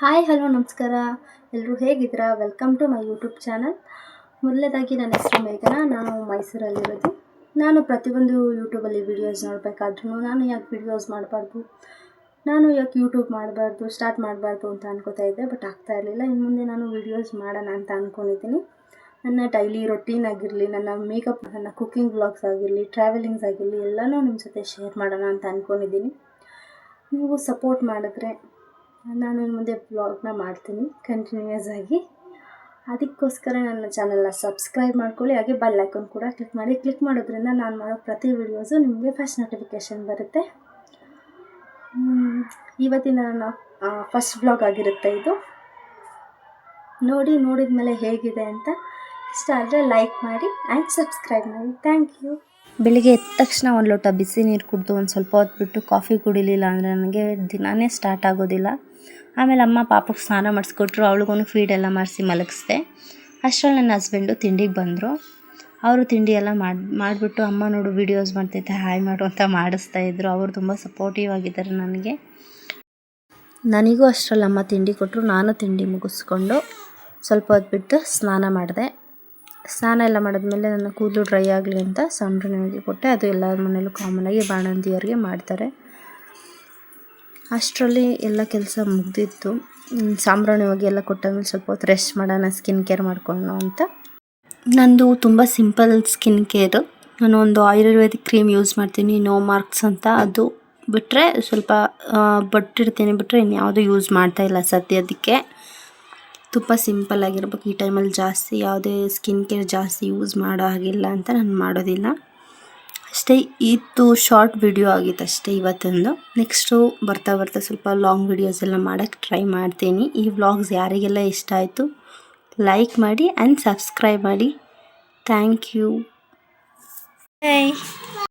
Hi hello ನಮಸ್ಕಾರ. ಎಲ್ಲರೂ ಹೇಗಿದ್ದೀರಾ? Welcome to my YouTube channel. ಮೊದಲನೇದಾಗಿ ನನ್ನ ಹೆಸರು ಮೇಘನಾ. ನಾನು ಮೈಸೂರಲ್ಲಿರೋದು. ನಾನು ಪ್ರತಿಯೊಂದು ಯೂಟ್ಯೂಬಲ್ಲಿ ವೀಡಿಯೋಸ್ ನೋಡಬೇಕಾದ್ರೂ ನಾನು ಯಾಕೆ ವೀಡಿಯೋಸ್ ಮಾಡಬಾರ್ದು, ನಾನು ಯಾಕೆ ಯೂಟ್ಯೂಬ್ ಮಾಡಬಾರ್ದು, ಸ್ಟಾರ್ಟ್ ಮಾಡಬಾರ್ದು ಅಂತ ಅನ್ಕೋತಾ ಇದ್ದೆ. ಬಟ್ ಆಗ್ತಾ ಇರಲಿಲ್ಲ. ಇನ್ನು ಮುಂದೆ ನಾನು ವೀಡಿಯೋಸ್ ಮಾಡೋಣ ಅಂತ ಅಂದ್ಕೊಂಡಿದ್ದೀನಿ. ನನ್ನ ಡೈಲಿ ರೊಟೀನ್ ಆಗಿರಲಿ, ನನ್ನ ಮೇಕಪ್, ನನ್ನ ಕುಕ್ಕಿಂಗ್ ವ್ಲಾಗ್ಸ್ ಆಗಿರಲಿ, ಟ್ರಾವೆಲಿಂಗ್ಸ್ ಆಗಿರಲಿ, ಎಲ್ಲನೂ ನಿಮ್ಮ ಜೊತೆ ಶೇರ್ ಮಾಡೋಣ ಅಂತ ಅಂದ್ಕೊಂಡಿದ್ದೀನಿ. ನೀವು ಸಪೋರ್ಟ್ ಮಾಡಿದ್ರೆ ನಾನು ಇನ್ನು ಮುಂದೆ ವ್ಲಾಗ್ನ ಮಾಡ್ತೀನಿ ಕಂಟಿನ್ಯೂಯಸ್ ಆಗಿ. ಅದಕ್ಕೋಸ್ಕರ ನನ್ನ ಚಾನಲ್ನ ಸಬ್ಸ್ಕ್ರೈಬ್ ಮಾಡ್ಕೊಳ್ಳಿ. ಹಾಗೆ ಬೆಲ್ ಐಕಾನ್ ಕೂಡ ಕ್ಲಿಕ್ ಮಾಡಿ. ಕ್ಲಿಕ್ ಮಾಡೋದ್ರಿಂದ ನಾನು ಮಾಡೋ ಪ್ರತಿ ವೀಡಿಯೋಸು ನಿಮಗೆ ಫಸ್ಟ್ ನೋಟಿಫಿಕೇಷನ್ ಬರುತ್ತೆ. ಇವತ್ತಿನ ನನ್ನ ಫಸ್ಟ್ ವ್ಲಾಗ್ ಆಗಿರುತ್ತೆ ಇದು. ನೋಡಿದ ಮೇಲೆ ಹೇಗಿದೆ ಅಂತ ಇಷ್ಟ ಆದರೆ ಲೈಕ್ ಮಾಡಿ ಆ್ಯಂಡ್ ಸಬ್ಸ್ಕ್ರೈಬ್ ಮಾಡಿ. Thank you. ಬೆಳಿಗ್ಗೆ ಎದ್ದ ತಕ್ಷಣ ಒಂದು ಲೋಟ ಬಿಸಿ ನೀರು ಕುಡಿದು ಒಂದು ಸ್ವಲ್ಪ ಹೊತ್ತು ಬಿಟ್ಟು ಕಾಫಿ ಕುಡಿಲಿಲ್ಲ ಅಂದರೆ ನನಗೆ ದಿನಾನೇ ಸ್ಟಾರ್ಟ್ ಆಗೋದಿಲ್ಲ. ಆಮೇಲೆ ಅಮ್ಮ ಪಾಪಕ್ಕೆ ಸ್ನಾನ ಮಾಡಿಸ್ಕೊಟ್ರು, ಅವಳಿಗೂ ಫೀಡೆಲ್ಲ ಮಾಡಿಸಿ ಮಲಗಿಸ್ದೆ. ಅಷ್ಟರಲ್ಲಿ ನನ್ನ ಹಸ್ಬೆಂಡು ತಿಂಡಿಗೆ ಬಂದರು. ಅವರು ತಿಂಡಿ ಎಲ್ಲ ಮಾಡಿಬಿಟ್ಟು ಅಮ್ಮ ನೋಡು ವೀಡಿಯೋಸ್ ಮಾಡ್ತೈತೆ, ಹಾಯ್ ಮಾಡು ಅಂತ ಮಾಡಿಸ್ತಾಯಿದ್ರು. ಅವರು ತುಂಬ ಸಪೋರ್ಟಿವ್ ಆಗಿದ್ದಾರೆ ನನಗೆ. ನನಗೂ ಅಷ್ಟರಲ್ಲಿ ಅಮ್ಮ ತಿಂಡಿ ಕೊಟ್ಟರು. ನಾನು ತಿಂಡಿ ಮುಗಿಸ್ಕೊಂಡು ಸ್ವಲ್ಪ ಹೊತ್ತು ಬಿಟ್ಟು ಸ್ನಾನ ಮಾಡಿದೆ. ಸ್ನಾನ ಎಲ್ಲ ಮಾಡಿದ್ಮೇಲೆ ನನ್ನ ಕೂದಲು ಡ್ರೈ ಆಗಲಿ ಅಂತ ಸಾಂಬ್ರಾಣಿಗೆ ಕೊಟ್ಟೆ. ಅದು ಎಲ್ಲರ ಮನೇಲೂ ಕಾಮನಾಗಿ ಬಾಣಂತಿಯರಿಗೆ ಮಾಡ್ತಾರೆ. ಅಷ್ಟರಲ್ಲಿ ಎಲ್ಲ ಕೆಲಸ ಮುಗ್ದಿತ್ತು. ಸಾಂಬ್ರಾಣಿ ಹೋಗಿ ಎಲ್ಲ ಕೊಟ್ಟಾದ್ಮೇಲೆ ಸ್ವಲ್ಪ ಹೊತ್ತು ರೆಸ್ಟ್ ಮಾಡೋಣ, ಸ್ಕಿನ್ ಕೇರ್ ಮಾಡ್ಕೊಳ್ಳೋಣ ಅಂತ. ನಂದು ತುಂಬ ಸಿಂಪಲ್ ಸ್ಕಿನ್ ಕೇರು. ನಾನು ಒಂದು ಆಯುರ್ವೇದಿಕ್ ಕ್ರೀಮ್ ಯೂಸ್ ಮಾಡ್ತೀನಿ, ನೋ ಮಾರ್ಕ್ಸ್ ಅಂತ. ಅದು ಬಿಟ್ಟರೆ ಸ್ವಲ್ಪ ಬಟ್ಟಿರ್ತೀನಿ, ಬಿಟ್ಟರೆ ಇನ್ಯಾವುದು ಯೂಸ್ ಮಾಡ್ತಾಯಿಲ್ಲ ಸದ್ಯದಕ್ಕೆ. ತುಂಬ ಸಿಂಪಲ್ ಆಗಿರ್ಬೇಕು. ಈ ಟೈಮಲ್ಲಿ ಜಾಸ್ತಿ ಯಾವುದೇ ಸ್ಕಿನ್ ಕೇರ್ ಜಾಸ್ತಿ ಯೂಸ್ ಮಾಡೋ ಹಾಗಿಲ್ಲ ಅಂತ ನಾನು ಮಾಡೋದಿಲ್ಲ ಅಷ್ಟೇ. ಇದು ಶಾರ್ಟ್ ವಿಡಿಯೋ ಆಗಿತ್ತು ಅಷ್ಟೇ ಇವತ್ತೊಂದು. ನೆಕ್ಸ್ಟು ಬರ್ತಾ ಸ್ವಲ್ಪ ಲಾಂಗ್ ವಿಡಿಯೋಸ್ ಎಲ್ಲ ಮಾಡೋಕ್ಕೆ ಟ್ರೈ ಮಾಡ್ತೀನಿ. ಈ ವ್ಲಾಗ್ಸ್ ಯಾರಿಗೆಲ್ಲ ಇಷ್ಟ ಆಯಿತು ಲೈಕ್ ಮಾಡಿ ಆ್ಯಂಡ್ ಸಬ್ಸ್ಕ್ರೈಬ್ ಮಾಡಿ. Thank you.